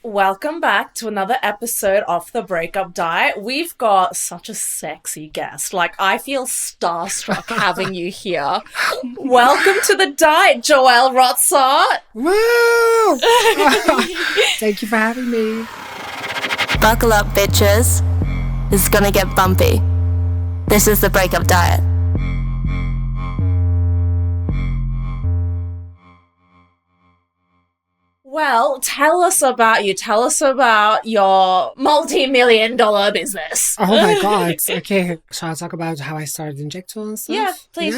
Welcome back to another episode of the Breakup Diet. We've got such a sexy guest. Like, I feel starstruck having you here. Welcome to the diet, Joelle Rotsaert. Woo! Thank you for having me. Buckle up, bitches. It's gonna get bumpy. This is the Breakup Diet. Well, tell us about you. Tell us about your multi-million-dollar business. Oh my God. Okay. Shall I talk about how I started Injectual and stuff? Yeah, please.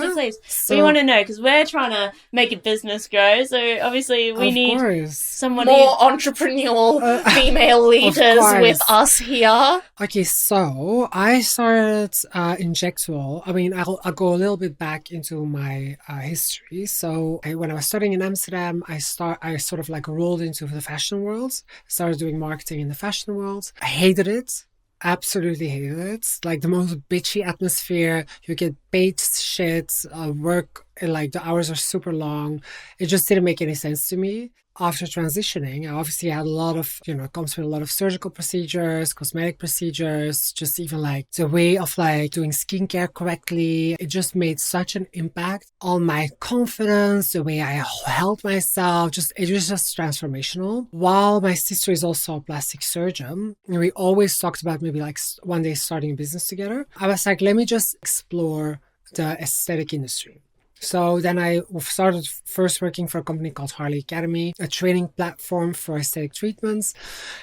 We want to know because we're trying to make a business grow. So obviously we need someone more entrepreneurial female leaders with us here. Okay, so I started Injectual. I mean, I'll go a little bit back into my history. So when I was studying in Amsterdam, I sort of like rolled into the fashion world. Started doing marketing in the fashion world. I hated it. Absolutely hated it. Like the most bitchy atmosphere. You get paid shit, work, like the hours are super long. It just didn't make any sense to me. After transitioning, I obviously had a lot of, it comes with a lot of surgical procedures, cosmetic procedures, just even like the way of like doing skincare correctly. It just made such an impact on my confidence, the way I held myself. It was just transformational. While my sister is also a plastic surgeon, and we always talked about maybe like one day starting a business together. I was like, let me just explore the aesthetic industry. So then I started first working for a company called Harley Academy, a training platform for aesthetic treatments,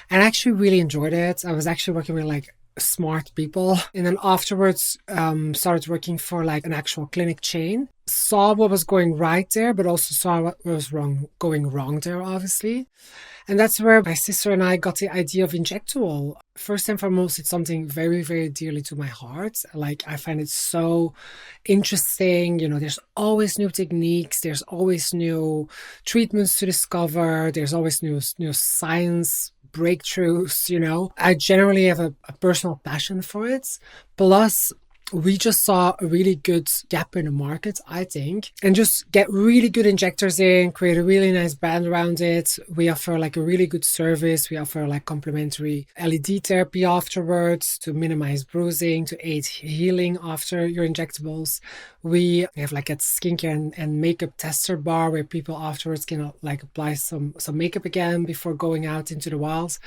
and I actually really enjoyed it. I was actually working with like smart people, and then afterwards started working for like an actual clinic chain. Saw what was going right there, but also saw what was going wrong there, obviously. And that's where my sister and I got the idea of Injectual. First and foremost, it's something very, very dearly to my heart. Like, I find it so interesting. There's always new techniques. There's always new treatments to discover. There's always new science breakthroughs. I generally have a personal passion for it. Plus, we just saw a really good gap in the market, I think, and just get really good injectors in, create a really nice brand around it. We offer like a really good service. We offer like complimentary LED therapy afterwards to minimize bruising, to aid healing after your injectables. We have like a skincare and makeup tester bar where people afterwards can like apply some makeup again before going out into the wild.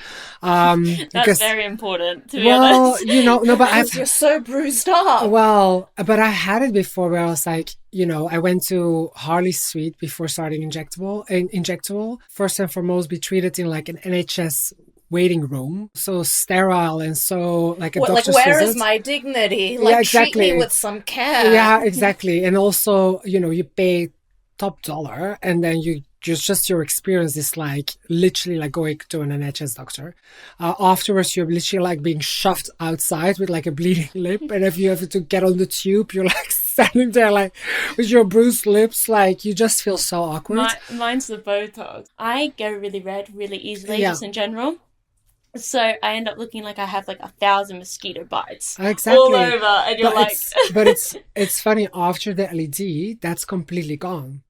That's very important, to be honest. But you're so bruised up. Well, but I had it before where I was like, I went to Harley Street before starting Injectual. First and foremost, be treated in like an NHS waiting room, so sterile and so like a doctor's like where visit. is my dignity? Like, treat me with some care. Yeah, exactly. And also, you pay top dollar, and then just your experience is like literally like going to an NHS doctor. Afterwards, you're literally like being shoved outside with like a bleeding lip, and if you have to get on the tube, you're like standing there like with your bruised lips, like you just feel so awkward. Mine's the Botox. I go really red really easily, just in general. So I end up looking like I have like 1,000 mosquito bites all over, and you're but it's funny, after the LED, that's completely gone.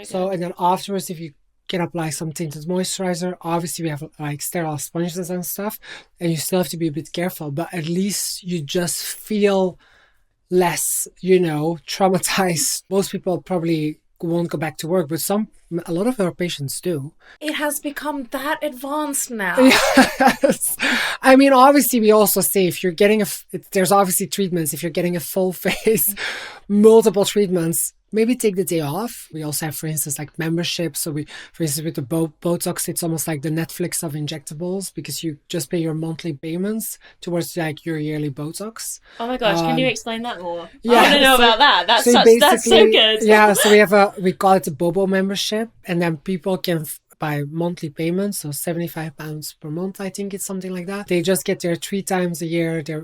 So and then afterwards, if you can apply some tinted moisturizer, obviously we have like sterile sponges and stuff, and you still have to be a bit careful, but at least you just feel less, traumatized. Most people probably won't go back to work, but a lot of our patients do. It has become that advanced now. Yes. I mean, obviously, we also say if you're getting there's obviously treatments. If you're getting a full face, multiple treatments, maybe take the day off. We also have, for instance, like memberships. So for instance, with the Botox, it's almost like the Netflix of injectables because you just pay your monthly payments towards like your yearly Botox. Oh my gosh, can you explain that more? Yeah, I want to know about that. That's so good. Yeah, so we call it a Bobo membership, and then people can by monthly payments, so £75 per month, I think it's something like that. They just get their 3 times a year their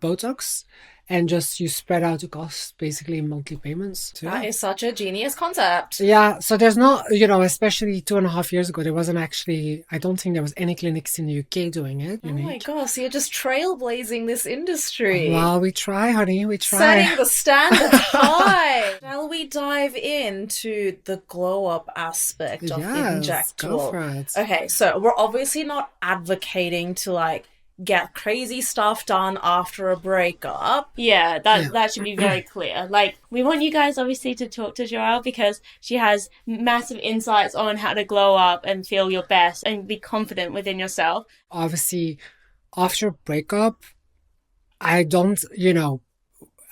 Botox, and just you spread out the cost basically in monthly payments. So, that is such a genius concept. Yeah, so there's not, you know, especially 2.5 years ago, there wasn't actually, I don't think there was any clinics in the UK doing it. Oh my gosh, so you're just trailblazing this industry. Well, we try, honey, we try. Setting the standards high. Shall we dive into the glow up aspect of Injectual? Go for it. Okay, so we're obviously not advocating to like get crazy stuff done after a breakup. Yeah, that should be very clear. Like, we want you guys obviously to talk to Joelle because she has massive insights on how to glow up and feel your best and be confident within yourself. Obviously, after a breakup, I don't, you know,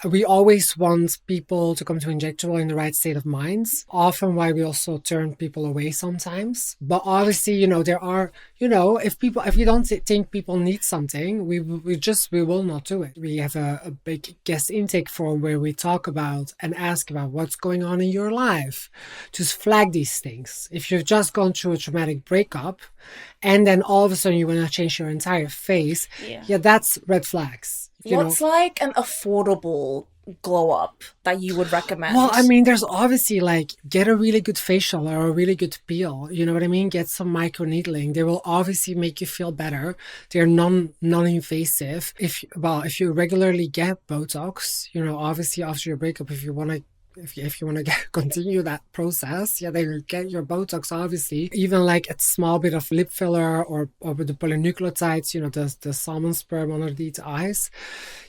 we always want people to come to Injectual in the right state of minds. Often why we also turn people away sometimes. But obviously, you know, there are, you know, if you don't think people need something, we will not do it. We have a big guest intake form where we talk about and ask about what's going on in your life. Just flag these things. If you've just gone through a traumatic breakup and then all of a sudden you want to change your entire face, yeah that's red flags. What's like an affordable glow up that you would recommend? Well, I mean, there's obviously like get a really good facial or a really good peel. You know what I mean? Get some micro needling. They will obviously make you feel better. They're non-invasive. If you regularly get Botox, you know, obviously after your breakup, if you want to continue that process, they will get your Botox, obviously. Even like a small bit of lip filler or with the polynucleotides, you know, the salmon sperm underneath the eyes.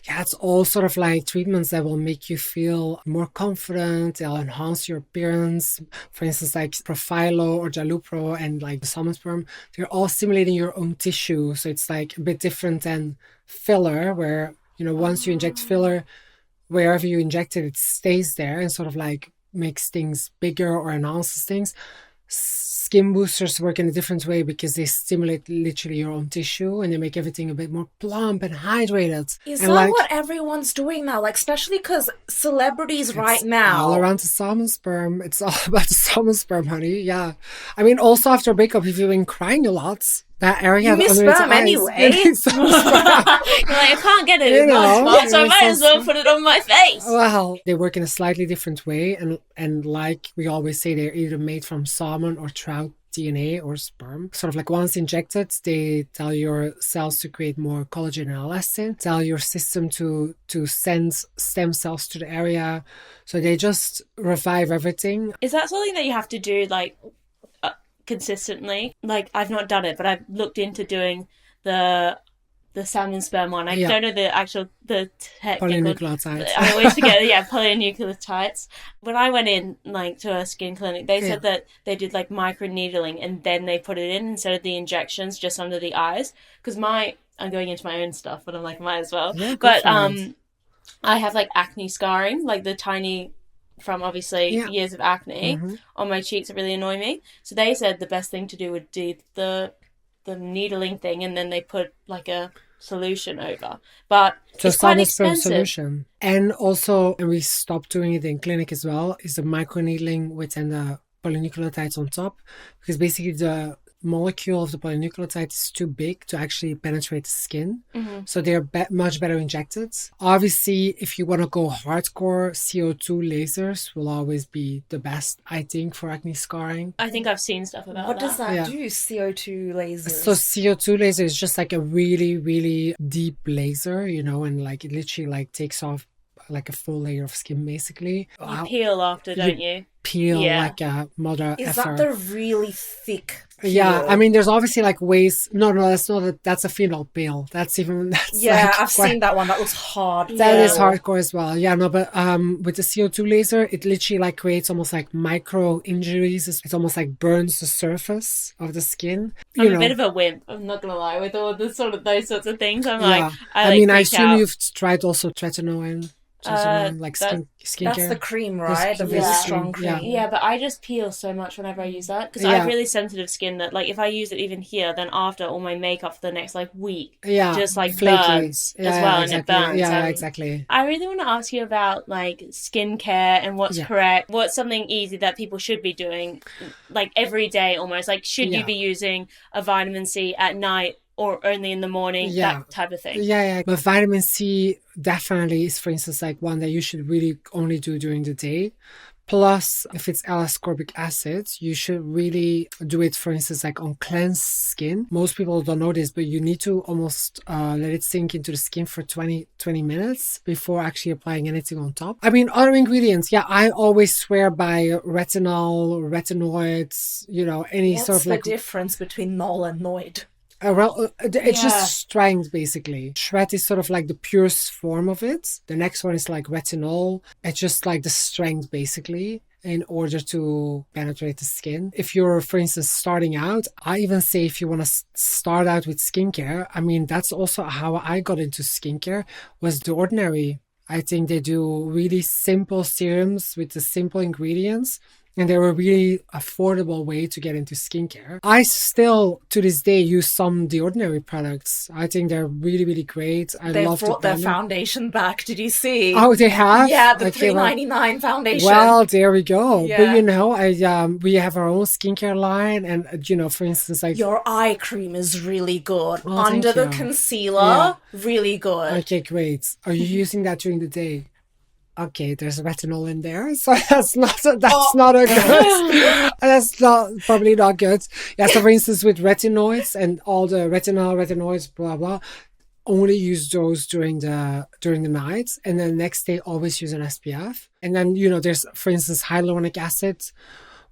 Yeah, it's all sort of like treatments that will make you feel more confident. They'll enhance your appearance. For instance, like Profilo or Jalupro and like the salmon sperm, they're all stimulating your own tissue. So it's like a bit different than filler, where, you know, once you inject filler, wherever you inject it, it stays there and sort of like makes things bigger or enhances things. Skin boosters work in a different way because they stimulate literally your own tissue and they make everything a bit more plump and hydrated. Is and that like, what everyone's doing now? Like, especially because celebrities right now. All around the salmon sperm. It's all about the salmon sperm, honey. Yeah. I mean, also after a breakup, if you've been crying a lot, that area you miss sperm anyway. You're like, I can't get it in one spot, so I might as well put it on my face. Well, they work in a slightly different way, and like we always say, they're either made from salmon or trout DNA or sperm. Sort of like once injected, they tell your cells to create more collagen and elastin, tell your system to send stem cells to the area. So they just revive everything. Is that something that you have to do like consistently? Like, I've not done it, but I've looked into doing the salmon sperm one. I don't know the technical polynucleotides. I always forget. Polynucleotides. When I went in like to a skin clinic, they said that they did like micro needling and then they put it in instead of the injections just under the eyes. Because I'm going into my own stuff, but I'm like, might as well. Yeah, but I have like acne scarring, like the tiny from obviously years of acne on my cheeks that really annoy me. So they said the best thing to do would do the needling thing, and then they put like a solution over. But it's quite expensive. Solution. And also, and we stopped doing it in clinic as well, is the microneedling within the polynucleotides on top, because basically the molecule of the polynucleotide is too big to actually penetrate the skin. So they're much better injected. Obviously, if you want to go hardcore, CO2 lasers will always be the best, I think, for acne scarring. I think I've seen stuff about what that. Does that do, CO2 lasers? So CO2 laser is just like a really, really deep laser, you know, and like it literally like takes off like a full layer of skin, basically. You peel after, don't you? Peel like a mother Is effer. that the really thick peel? Yeah, I mean, there's obviously like ways. No, that's not. That's a phenol peel. I've seen that one. That was hard. That is hardcore as well. Yeah, no, but with the CO2 laser, it literally like creates almost like micro injuries. It's almost like burns the surface of the skin. I'm a bit of a wimp. I'm not gonna lie, with all the those sorts of things. I'm like, I mean, I assume you've tried also tretinoin. Like skincare. That's the cream, right? The really strong cream. Yeah, but I just peel so much whenever I use that because I have really sensitive skin that, like, if I use it even here, then after all my makeup for the next like week, just like flaky. Burns as well, exactly. and it burns. Yeah, exactly. I really want to ask you about like skincare and what's correct. What's something easy that people should be doing, like every day almost? Like, should you be using a vitamin C at night or only in the morning, that type of thing. Yeah. But vitamin C definitely is, for instance, like one that you should really only do during the day. Plus, if it's L-ascorbic acid, you should really do it, for instance, like on cleansed skin. Most people don't know this, but you need to almost let it sink into the skin for 20 minutes before actually applying anything on top. I mean, other ingredients, I always swear by retinol, retinoids, any What's sort of like... the difference between null and noid? It's just strength, basically. Shred is sort of like the purest form of it. The next one is like retinol. It's just like the strength, basically, in order to penetrate the skin. If you're, for instance, starting out, I even say if you want to start out with skincare, I mean, that's also how I got into skincare, was The Ordinary. I think they do really simple serums with the simple ingredients. And they're a really affordable way to get into skincare. I still, to this day, use some The Ordinary products. I think they're really, really great. They've brought their foundation back. Did you see? Oh, they have? Yeah, the $3.99 foundation. Well, there we go. Yeah. But we have our own skincare line, and for instance, like your eye cream is really good. Under the concealer, really good. Okay, great. Are you using that during the day? Okay, there's retinol in there, so that's not a good. That's probably not good. Yeah, so for instance, with retinoids and all the retinoids, blah blah, only use those during the night, and then the next day always use an SPF. And then there's, for instance, hyaluronic acid.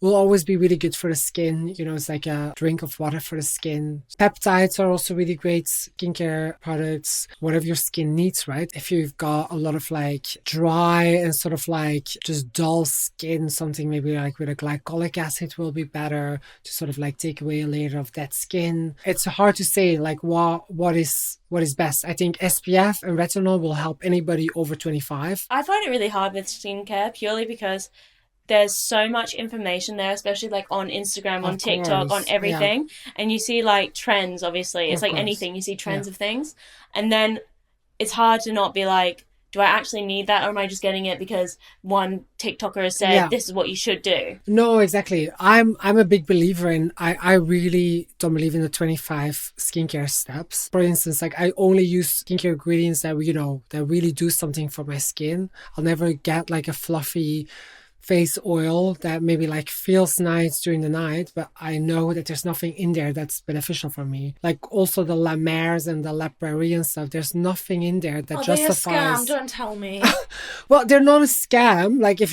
Will always be really good for the skin. It's like a drink of water for the skin. Peptides are also really great skincare products, whatever your skin needs, right? If you've got a lot of like dry and sort of like just dull skin, something maybe like with a glycolic acid will be better to sort of like take away a layer of that skin. It's hard to say like what is best. I think SPF and retinol will help anybody over 25. I find it really hard with skincare purely because there's so much information there, especially like on Instagram, on TikTok, on everything. Yeah. And you see like trends, obviously. It's like anything. You see trends of things. And then it's hard to not be like, do I actually need that? Or am I just getting it because one TikToker has said this is what you should do? No, exactly. I'm a big believer in, I really don't believe in the 25 skincare steps. For instance, like I only use skincare ingredients that, that really do something for my skin. I'll never get like a fluffy face oil that maybe like feels nice during the night, but I know that there's nothing in there that's beneficial for me. Like also the La Mer's and the La Prairie and stuff, there's nothing in there that justifies. They're a scam, don't tell me. Well, they're not a scam, like if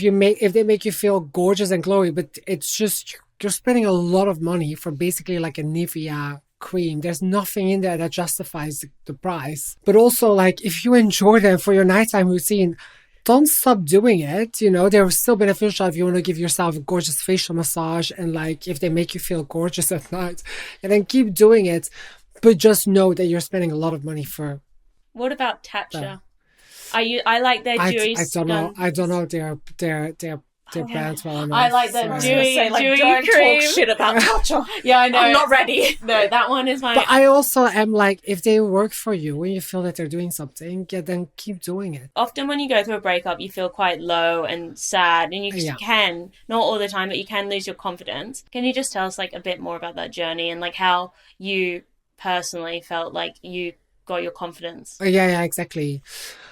they make you feel gorgeous and glowy, but it's just you're spending a lot of money for basically like a Nivea cream. There's nothing in there that justifies the price. But also like if you enjoy them for your nighttime routine, don't stop doing it. They're still beneficial if you want to give yourself a gorgeous facial massage and like if they make you feel gorgeous at night, and then keep doing it. But just know that you're spending a lot of money for. What about Tatcha? I like their dewy. I don't know. They're brands well enough. I like that dewy don't cream. Talk shit about Tatcha. Yeah, I know. I'm not ready. No, that one is my. But I also am like, if they work for you and you feel that they're doing something, then keep doing it. Often when you go through a breakup, you feel quite low and sad, and you can, not all the time, but you can lose your confidence. Can you just tell us like a bit more about that journey and like how you personally felt like you got your confidence? Yeah, exactly.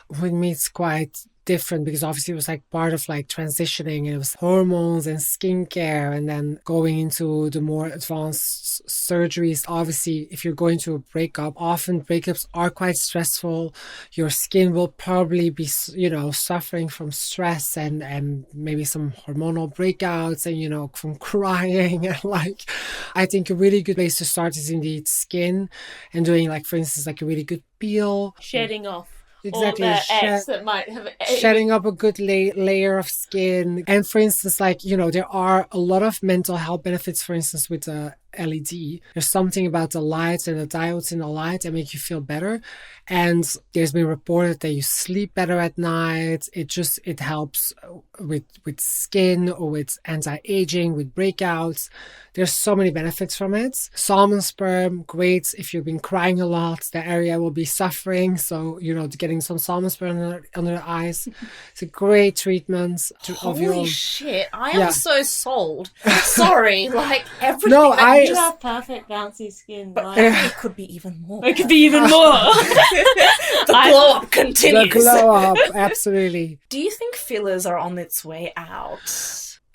With me, it's quite different because obviously it was like part of like transitioning, and it was hormones and skincare, and then going into the more advanced surgeries. Obviously, if you're going through a breakup, often breakups are quite stressful. Your skin will probably be, suffering from stress and maybe some hormonal breakouts and, from crying. And like, I think a really good place to start is indeed skin, and doing like, for instance, like a really good peel. Shedding off. Exactly. All the X that might have... Shedding up a good layer of skin. And for instance, like, there are a lot of mental health benefits, for instance, with the LED. There's something about the lights and the diodes in the light that make you feel better. And there's been reported that you sleep better at night. It helps with skin or with anti-aging, with breakouts. There's so many benefits from it. Salmon sperm, great. If you've been crying a lot, the area will be suffering. So, getting some salmon sperm under the eyes. It's a great treatment. Holy shit. I am so sold. Sorry. Like, everything You have perfect bouncy skin. But it could be even more. It could be even more. The glow up continues. The glow up, absolutely. Do you think fillers are on its way out?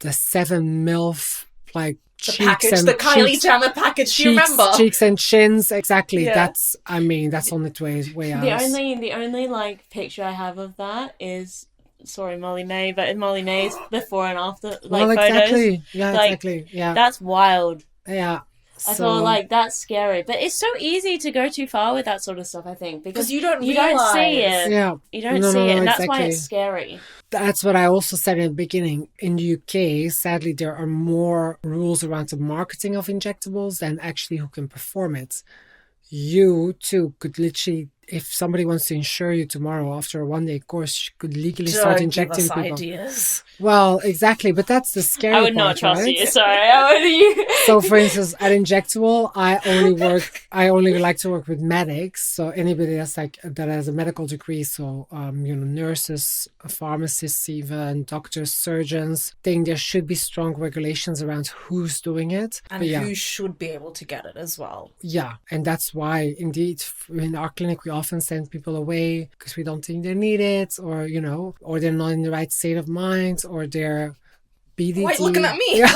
The 7 MILF, like, the package, the Kylie Jenner package, do you remember? Cheeks and chins, exactly. Yeah. That's on its way out. The only like picture I have of that is Molly May, but in Molly May's before and after photos. Exactly. Yeah, like, exactly. Yeah. That's wild. Yeah. I thought like that's scary, but it's so easy to go too far with that sort of stuff. I think because you don't see it. Yeah, you don't see it, and that's exactly. why it's scary. That's what I also said in the beginning. In the UK, sadly, there are more rules around the marketing of injectables than actually who can perform it. You too could literally, if somebody wants to insure you tomorrow after a 1-day course, you could legally start injecting give us people. Ideas. Well, exactly, but that's the scary part. I would not trust right? you. Sorry. So, for instance, at Injectual, I only like to work with medics. So anybody that has a medical degree, so nurses, pharmacists, even doctors, surgeons. I think there should be strong regulations around who's doing it and who should be able to get it as well. Yeah, and that's why, indeed, in our clinic we often send people away because we don't think they need it, or or they're not in the right state of mind, or they're BDD. Wait, looking at me. You're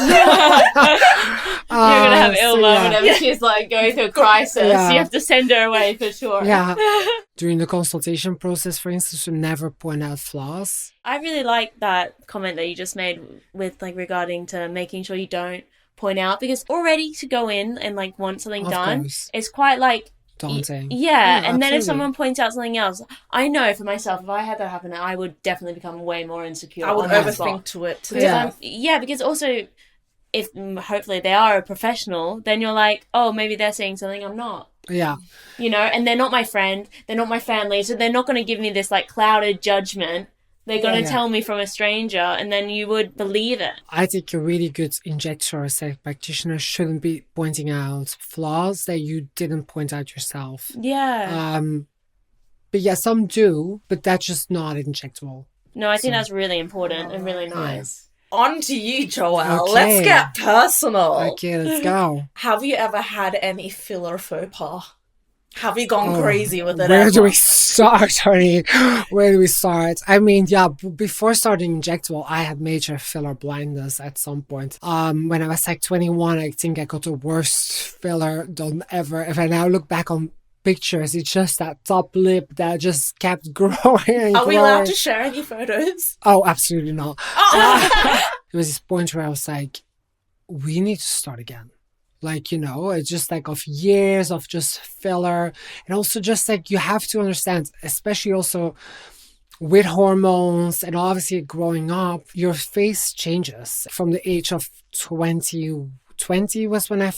gonna have Ilma whenever she's like going through a crisis. You have to send her away for sure. Yeah. During the consultation process, for instance, to never point out flaws. I really like that comment that you just made with regarding to making sure you don't point out, because already to go in and want something done, it's quite daunting. Yeah, and then if someone points out something else, I know for myself, if I had that happen, I would definitely become way more insecure. I would overthink to it. Because also, if hopefully they are a professional, then you're like, oh, maybe they're saying something I'm not. Yeah. And they're not my friend, they're not my family, so they're not going to give me this clouded judgment. They're going to tell me from a stranger, and then you would believe it. I think a really good injector or sex practitioner shouldn't be pointing out flaws that you didn't point out yourself. Yeah. But yeah, some do, but that's just not injectable. No, I think that's really important and really nice. Yeah. On to you, Joelle. Okay. Let's get personal. Okay, let's go. Have you ever had any filler faux pas? Have you gone crazy with it? Where do we start, honey? Where do we start? I mean, before starting Injectual, I had major filler blindness at some point. When I was 21, I think I got the worst filler done ever. If I now look back on pictures, it's just that top lip that just kept growing. Are we allowed to share any photos? Oh, absolutely not. There was this point where I was like, we need to start again. It's just of years of just filler. And also just you have to understand, especially also with hormones and obviously growing up, your face changes from the age of 20 was when I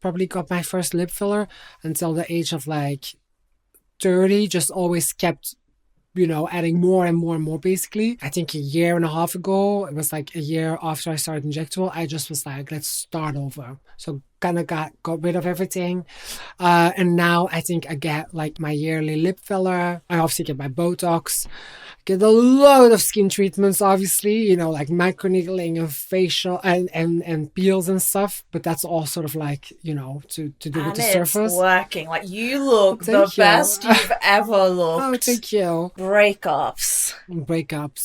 probably got my first lip filler, until the age of 30, just always kept adding more and more and more, basically. I think a year and a half ago, it was a year after I started Injectual, I just was let's start over. So kind of got rid of everything. And now I think I get my yearly lip filler. I obviously get my Botox. Get a load of skin treatments, obviously, microneedling and facial and peels and stuff. But that's all sort of to do with the surface. It's working. You look best you've ever looked. Oh, thank you. Breakups.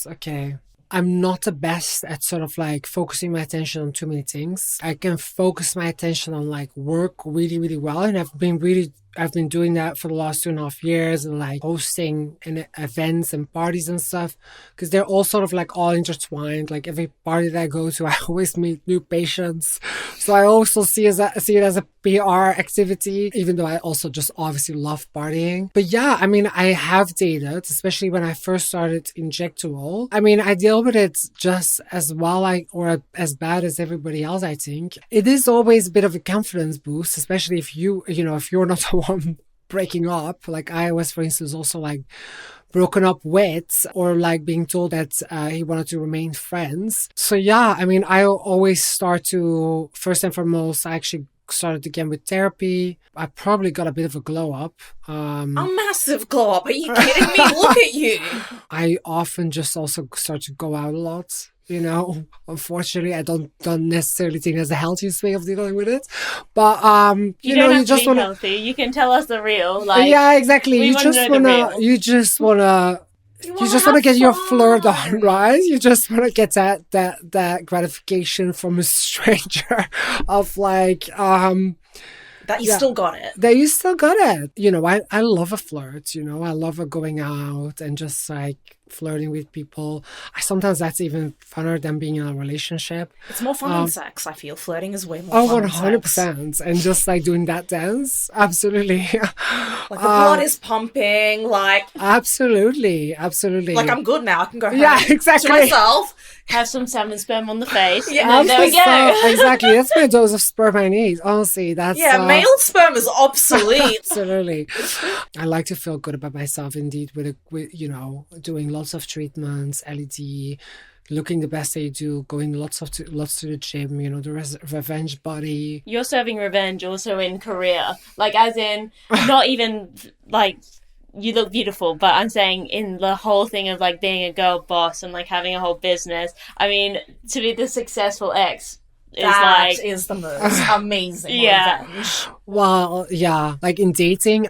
Okay. I'm not the best at sort of focusing my attention on too many things. I can focus my attention on work really, really well. And I've been doing that for the last 2.5 years, and hosting and events and parties and stuff, because they're all sort of all intertwined. Every party that I go to, I always meet new patients. So I also see it as a PR activity, even though I also just obviously love partying. But yeah, I mean, I have dated, especially when I first started Injectual. I mean, I deal with it just as well, or as bad as everybody else, I think. It is always a bit of a confidence boost, especially if if you're not the one breaking up. I was, for instance, also broken up with, or being told that he wanted to remain friends. So yeah, I mean, I always start to, first and foremost, I actually started again with therapy. I probably got a bit of a glow up. A massive glow up. Are you kidding me? Look at you. I often just also start to go out a lot. You know, unfortunately, I don't necessarily think that's the healthiest way of dealing with it. But you know, you just want to healthy. You can tell us the real. Like, yeah, exactly. You just wanna get your flirt on, right? You just wanna get that gratification from a stranger of like that you still got it. That you still got it. You know, I love a flirt, you know. I love a going out and just like flirting with people. Sometimes that's even funner than being in a relationship. It's more fun than sex, I feel. Flirting is way more fun 100%. And just like doing that dance. Absolutely. Like the blood is pumping, like... Absolutely. Like I'm good now, I can go home. Yeah, exactly. To myself. Have some salmon sperm on the face. Yeah, and there we go. Exactly. That's my dose of sperm I need. Honestly, that's... Yeah, male sperm is obsolete. Absolutely. I like to feel good about myself, indeed, with you know, doing lots of treatments, LED, looking the best they do, going lots to the gym, you know, the revenge body. You're serving revenge also in Korea. Like, as in, not even, like... You look beautiful, but I'm saying in the whole thing of like being a girl boss and like having a whole business. I mean, to be the successful ex is the most amazing revenge. Well, yeah, like in dating,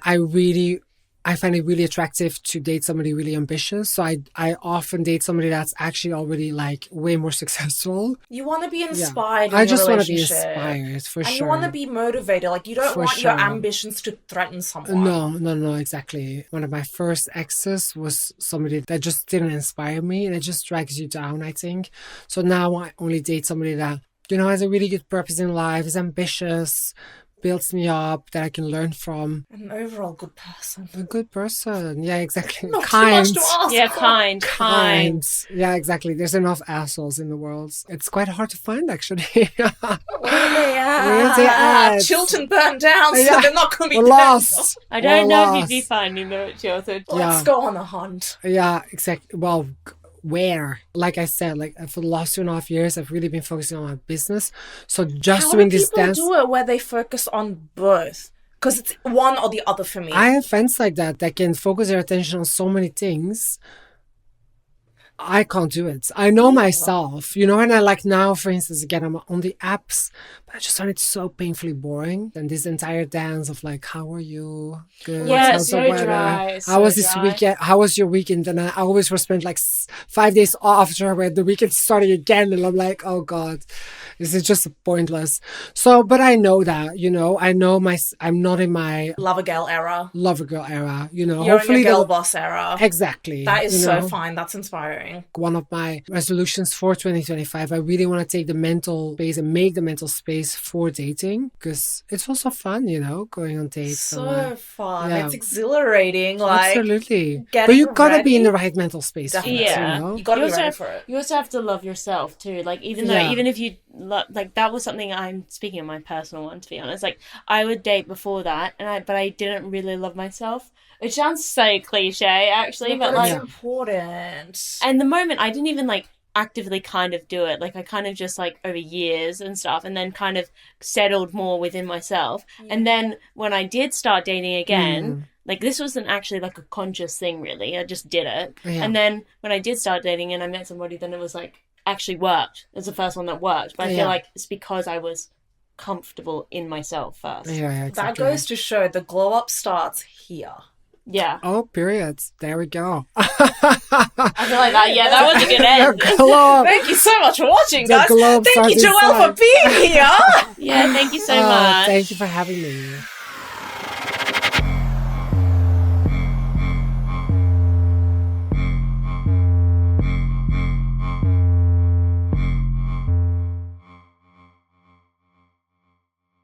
I find it really attractive to date somebody really ambitious. So I often date somebody that's actually already like way more successful. You want to be inspired. I just want to be inspired for sure. And you want to be motivated. Like you don't want your ambitions to threaten someone. No, exactly. One of my first exes was somebody that just didn't inspire me, and it just drags you down, I think. So now I only date somebody that, you know, has a really good purpose in life, is ambitious, builds me up, that I can learn from. An overall good person. A good person. Yeah, exactly. Not kind. Too much to ask. Yeah, kind. Yeah, exactly. There's enough assholes in the world. It's quite hard to find, actually. Where are they at? Chilton burned down, so they're not going to be lost. I don't know if you'd be finding them at Chilton. Let's go on a hunt. Yeah, exactly. Well, where? Like I said, like for the last 2.5 years, I've really been focusing on my business. So just doing this dance. How do people do it where they focus on both? Because it's one or the other for me. I have friends like that can focus their attention on so many things. I can't do it. I know myself, you know, and I like now, for instance, again, I'm on the apps, but I just find it so painfully boring. And this entire dance of like, how are you? Good. Yeah, it's so dry. How was this weekend? How was your weekend? And I always will spend like 5 days after where the weekend's starting again. And I'm like, oh God, this is just pointless. So, but I know that, you know, I'm not in my lover girl era, you know. You're hopefully in your girl boss era. Exactly. That is so fine. That's inspiring. One of my resolutions for 2025, I really want to take the mental space and make the mental space for dating, because it's also fun, you know, going on dates. So fun. Yeah. It's exhilarating. Like, absolutely. But you gotta be in the right mental space. Definitely. For it, you know? You gotta be ready for it. You also have to love yourself too. Like even if you like, that was something, I'm speaking of my personal one, to be honest. Like I would date before that, but I didn't really love myself. It sounds so cliche, actually, but like it's important. And the moment I didn't even like actively kind of do it. Like I kind of just like over years and stuff, and then kind of settled more within myself. Yeah. And then when I did start dating again, like this wasn't actually like a conscious thing, really. I just did it. Yeah. And then when I did start dating and I met somebody, then it was like actually worked. It was the first one that worked. But I feel like it's because I was comfortable in myself first. Yeah, exactly. That goes to show the glow up starts here. Yeah. Oh, periods. There we go. I feel like that. Yeah, that was a good end. Thank you so much for watching, guys. Thank you, Joelle, for being here. Yeah, thank you so much. Thank you for having me.